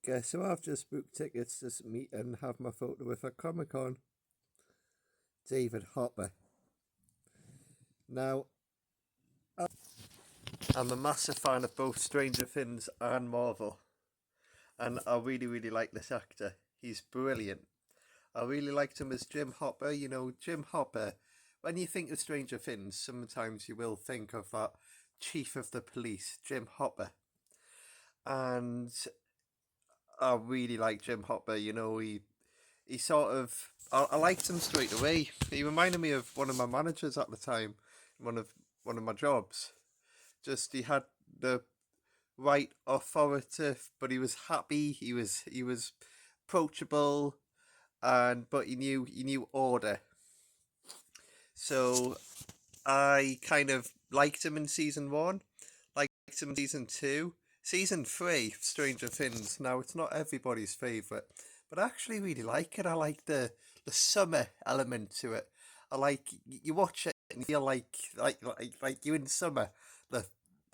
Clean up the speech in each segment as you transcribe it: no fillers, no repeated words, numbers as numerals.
So I've just booked tickets to meet and have my photo with a Comic Con, David Hopper. Now, I'm a massive fan of both Stranger Things and Marvel, and I really, really like this actor. He's brilliant. I really liked him as Jim Hopper. You know, Jim Hopper, when you think of Stranger Things, sometimes you will think of that chief of the police, Jim Hopper. And I really like Jim Hopper. You know, he sort of I liked him straight away. He reminded me of one of my managers at the time, one of one of my jobs. Just he had the right authoritative, but he was happy. He was approachable, and but he knew order. So I kind of liked him in season one, liked him in season two. Season three, Stranger Things. Now it's not everybody's favourite, but I actually really like it. I like the summer element to it. I like you watch it and you feel like you're in summer. The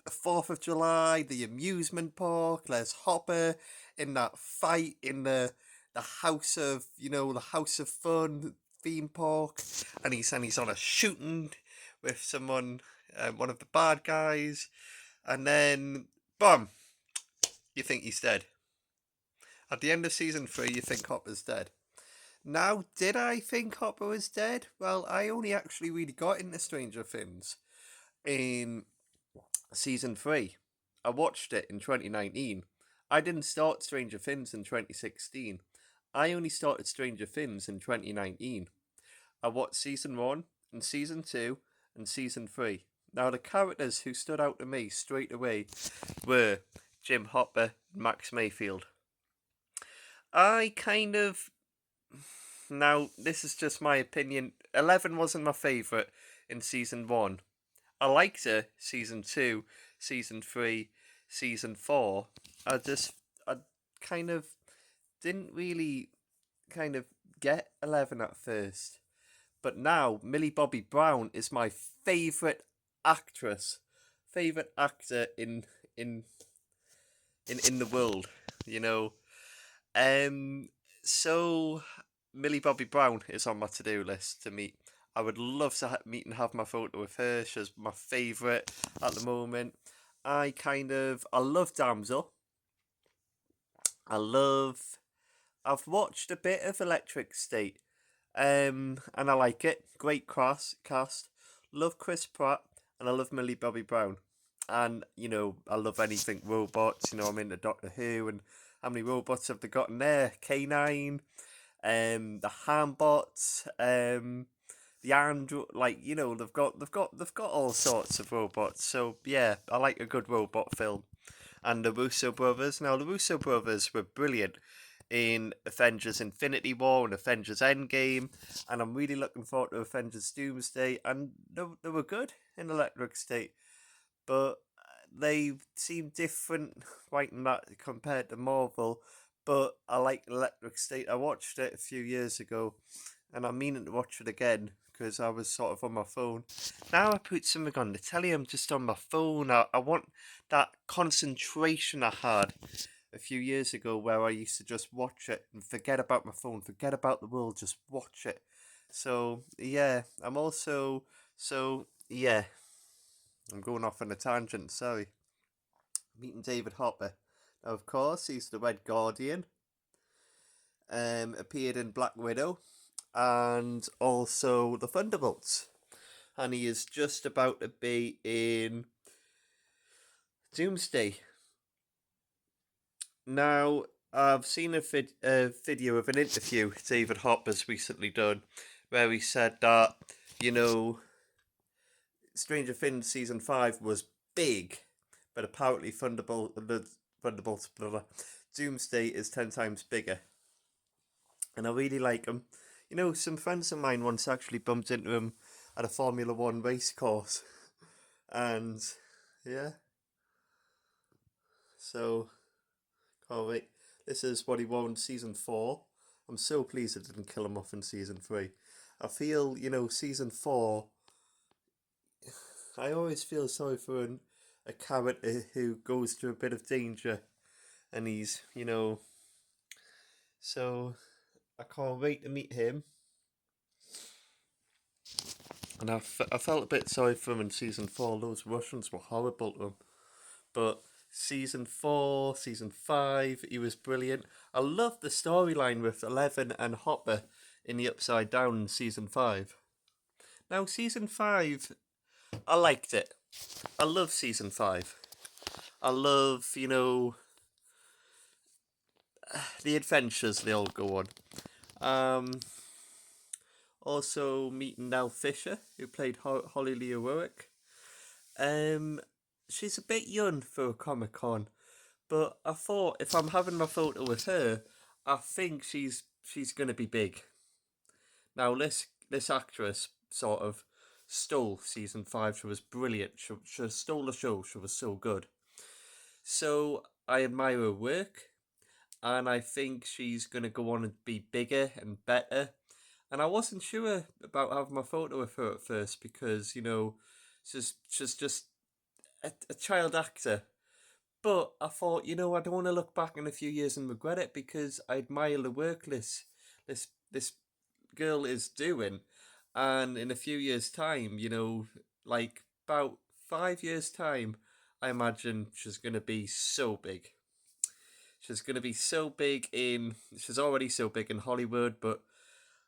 4th of July, the amusement park. There's Hopper in that fight in the house of the House of Fun theme park, and he's on a shooting with someone, one of the bad guys, and then boom, you think he's dead. At the end of season three, you think Hopper's dead. Now, did I think Hopper was dead? Well, I only actually really got into Stranger Things in season three. I watched it in 2019. I didn't start Stranger Things in 2016. I only started Stranger Things in 2019. I watched season one and season two and season three. Now, the characters who stood out to me straight away were Jim Hopper and Max Mayfield. I kind of. Now, this is just my opinion. 11 wasn't my favourite in season one. I liked her season two, season three, season four. I kind of didn't really kind of get 11 at first. But now, Millie Bobby Brown is my favourite actress, favourite actor in in the world, you know. Um, so Millie Bobby Brown is on my to-do list to meet. I would love to meet and have my photo with her. She's my favourite at the moment. I love Damsel. I love. I've watched a bit of Electric State, and I like it. Great cast. Love Chris Pratt, and I love Millie Bobby Brown. And I love anything robots. I'm into Doctor Who, and how many robots have they got in there? K9, the Handbots, the Android. They've got all sorts of robots. So yeah, I like a good robot film. And the Russo brothers. Now the Russo brothers were brilliant in Avengers Infinity War and Avengers Endgame, and I'm really looking forward to Avengers Doomsday, and they were good in Electric State, but they seem different right in that compared to Marvel, but I like Electric State. I watched it a few years ago, and I'm meaning to watch it again, because I was sort of on my phone. Now I put something on the telly, I'm just on my phone. I want that concentration I had a few years ago where I used to just watch it and forget about my phone, forget about the world, just watch it. So yeah, yeah, I'm going off on a tangent, sorry. Meeting David Hopper. Now of course he's the Red Guardian. Appeared in Black Widow and also the Thunderbolts. And he is just about to be in Doomsday. Now, I've seen a video of an interview David Hopper's recently done where he said that, you know, Stranger Things season 5 was big, but apparently Thunderbolts, Doomsday is 10 times bigger. And I really like him. Some friends of mine once actually bumped into him at a Formula One race course. And yeah, so can't wait. This is what he won in season 4. I'm so pleased it didn't kill him off in season 3. I feel, season 4, I always feel sorry for a character who goes through a bit of danger and he's, So I can't wait to meet him. And I felt a bit sorry for him in season 4. Those Russians were horrible to him. But season 4, season 5, he was brilliant. I love the storyline with Eleven and Hopper in the Upside Down in season 5. Now, season 5, I liked it. I love season 5. I love, the adventures they all go on. Also meeting Nell Fisher, who played Holly Lee Warwick. She's a bit young for a Comic Con, but I thought if I'm having my photo with her, I think she's gonna be big. Now this actress sort of stole season 5. She was brilliant. She stole the show. She was so good. So I admire her work, and I think she's gonna go on and be bigger and better. And I wasn't sure about having my photo with her at first because she's just a child actor. But I thought, I don't want to look back in a few years and regret it because I admire the work this girl is doing. And in a few years' time, like about 5 years' time, I imagine she's going to be so big. She's going to be so big she's already so big in Hollywood, but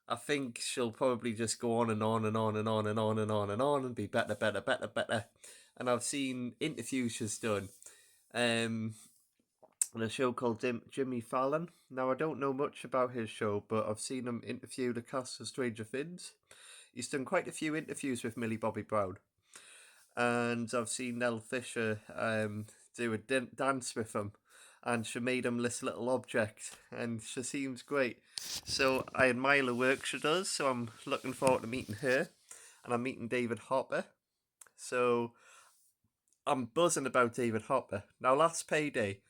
I think she'll probably just go on and on and on and on and on and on and on and be better, better, better, better. And I've seen interviews she's done on a show called Jimmy Fallon. Now, I don't know much about his show, but I've seen him interview the cast of Stranger Things. He's done quite a few interviews with Millie Bobby Brown. And I've seen Nell Fisher do a dance with him. And she made him this little object. And she seems great. So I admire the work she does. So I'm looking forward to meeting her. And I'm meeting David Hopper. So I'm buzzing about David Hopper. Now, last payday,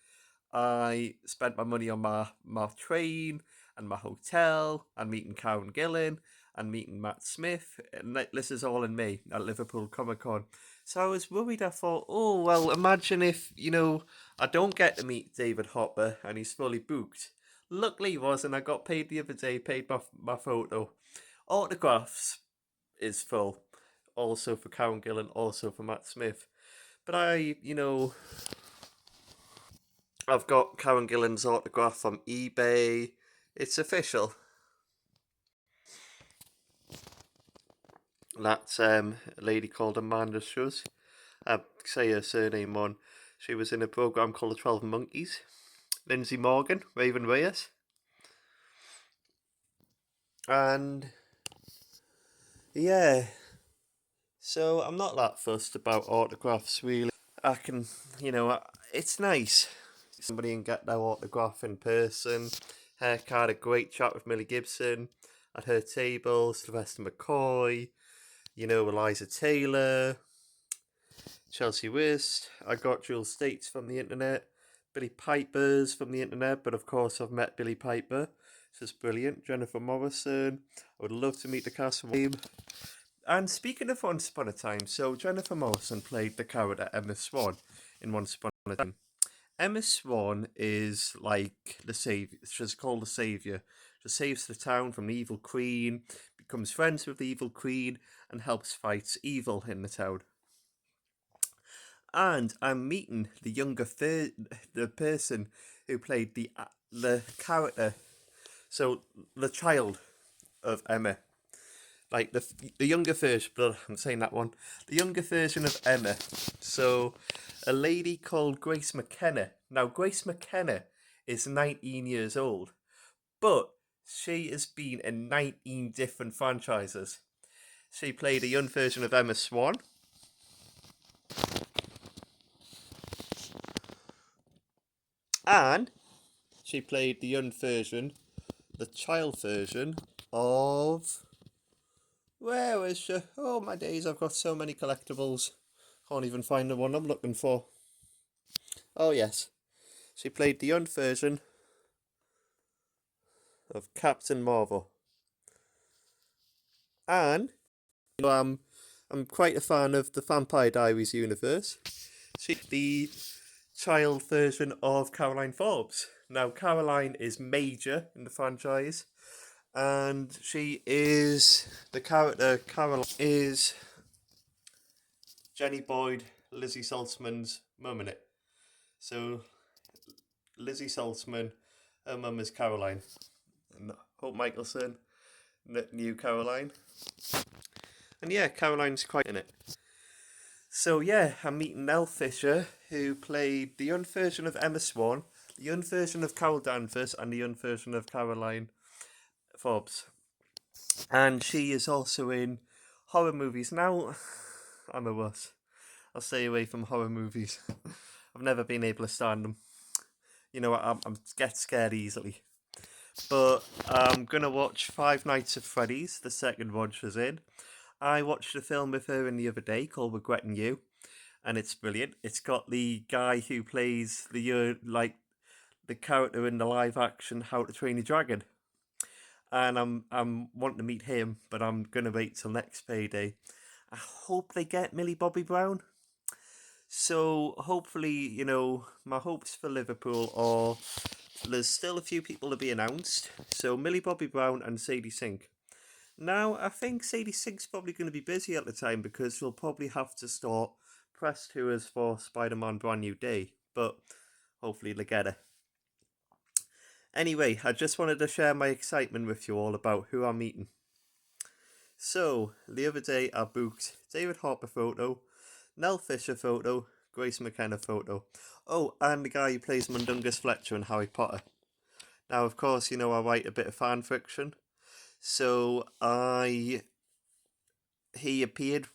I spent my money on my train and my hotel and meeting Karen Gillan and meeting Matt Smith. And this is all in May at Liverpool Comic Con. So I was worried. I thought, oh, well, imagine if, I don't get to meet David Hopper and he's fully booked. Luckily he wasn't. I got paid the other day, paid my photo. Autographs is full. Also for Karen Gillan, also for Matt Smith. But I've got Karen Gillan's autograph on eBay. It's official. That's a lady called Amanda Shuz. I say her surname on. She was in a program called The 12 Monkeys. Lindsay Morgan, Raven Reyes. And yeah, so I'm not that fussed about autographs really. I can, it's nice. Somebody can get their autograph in person. Heck, I had a great chat with Millie Gibson at her table, Sylvester McCoy, Eliza Taylor, Chelsea Wist. I got Jules States from the internet, Billy Piper's from the internet, but of course I've met Billy Piper. This is brilliant. Jennifer Morrison. I would love to meet the cast of Game. And speaking of Once Upon a Time, so Jennifer Morrison played the character Emma Swan in Once Upon a Time. Emma Swan is like the savior. She's called the savior. She saves the town from the evil queen, becomes friends with the evil queen, and helps fight evil in the town. And I'm meeting the the person who played the character, so the child of Emma, like the younger version. I'm saying that one, the younger version of Emma. So a lady called Grace McKenna. Now Grace McKenna is 19 years old, but she has been in 19 different franchises. She played a young version of Emma Swan. And she played the young version, the child version of... Where is she? Oh my days, I've got so many collectibles. Can't even find the one I'm looking for. Oh yes. She played the young version of Captain Marvel. And I'm quite a fan of the Vampire Diaries universe. She's the child version of Caroline Forbes. Now, Caroline is major in the franchise, and she is the character. Caroline is Jenny Boyd, Lizzie Saltzman's mum in it. So, Lizzie Saltzman, her mum is Caroline. And Hope Michelson knew Caroline. And yeah, Caroline's quite in it. So yeah, I'm meeting Nell Fisher, who played the young version of Emma Swan, the young version of Carol Danvers, and the young version of Caroline Forbes. And she is also in horror movies. Now, I'm a wuss. I'll stay away from horror movies. I've never been able to stand them. You know, I'm get scared easily. But I'm gonna watch Five Nights at Freddy's, the second one she's in. I watched a film with her in the other day called Regretting You, and it's brilliant. It's got the guy who plays the character in the live action How to Train Your Dragon, and I'm wanting to meet him, but I'm gonna wait till next payday. I hope they get Millie Bobby Brown. So hopefully, my hopes for Liverpool are there's still a few people to be announced. So Millie Bobby Brown and Sadie Sink. Now, I think Sadie Sink's probably going to be busy at the time because she'll probably have to start press tours for Spider-Man Brand New Day, but hopefully they get her. Anyway, I just wanted to share my excitement with you all about who I'm meeting. So, the other day I booked David Harper photo, Nell Fisher photo, Grace McKenna photo. Oh, and the guy who plays Mundungus Fletcher in Harry Potter. Now, of course, I write a bit of fan fiction. So he appeared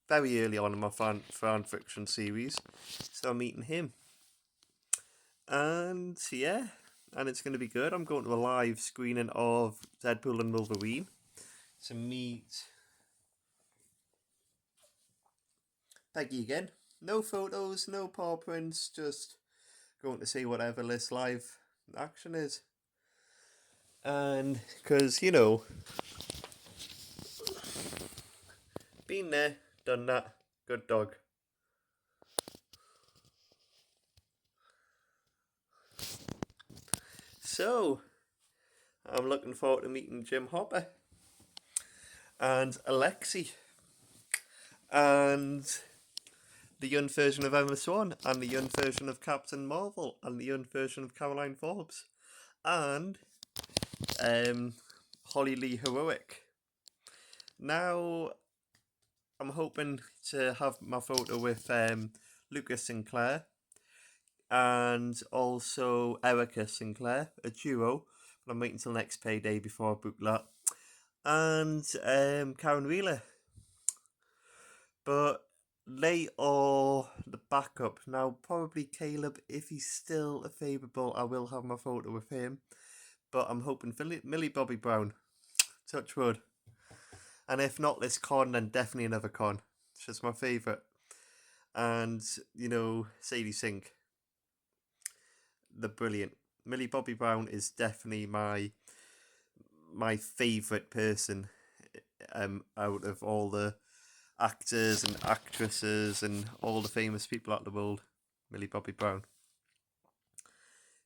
very early on in my fan fiction series, so I'm meeting him. And yeah, and it's going to be good. I'm going to a live screening of Deadpool and Wolverine to meet Peggy again. No photos, no paw prints, just going to see whatever this live action is. And because, been there, done that, good dog. So, I'm looking forward to meeting Jim Hopper and Alexi and the young version of Emma Swan and the young version of Captain Marvel and the young version of Caroline Forbes and Holly Lee Heroic. Now, I'm hoping to have my photo with Lucas Sinclair and also Erica Sinclair, a duo, but I'm waiting until next payday before I book that. And Karen Wheeler. But they are the backup. Now, probably Caleb, if he's still available, I will have my photo with him. But I'm hoping for Millie Bobby Brown. Touch wood. And if not this con, then definitely another con. She's my favourite. And, Sadie Sink. The brilliant. Millie Bobby Brown is definitely my favourite person out of all the actors and actresses and all the famous people at the world. Millie Bobby Brown.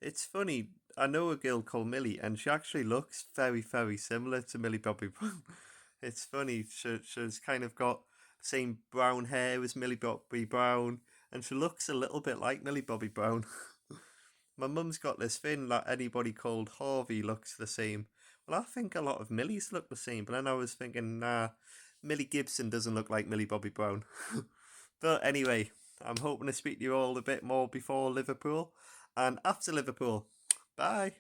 It's funny, I know a girl called Millie and she actually looks very, very similar to Millie Bobby Brown. It's funny, she's kind of got the same brown hair as Millie Bobby Brown and she looks a little bit like Millie Bobby Brown. My mum's got this thing that anybody called Harvey looks the same. Well, I think a lot of Millies look the same, but then I was thinking, nah, Millie Gibson doesn't look like Millie Bobby Brown. But anyway, I'm hoping to speak to you all a bit more before Liverpool and after Liverpool. Bye.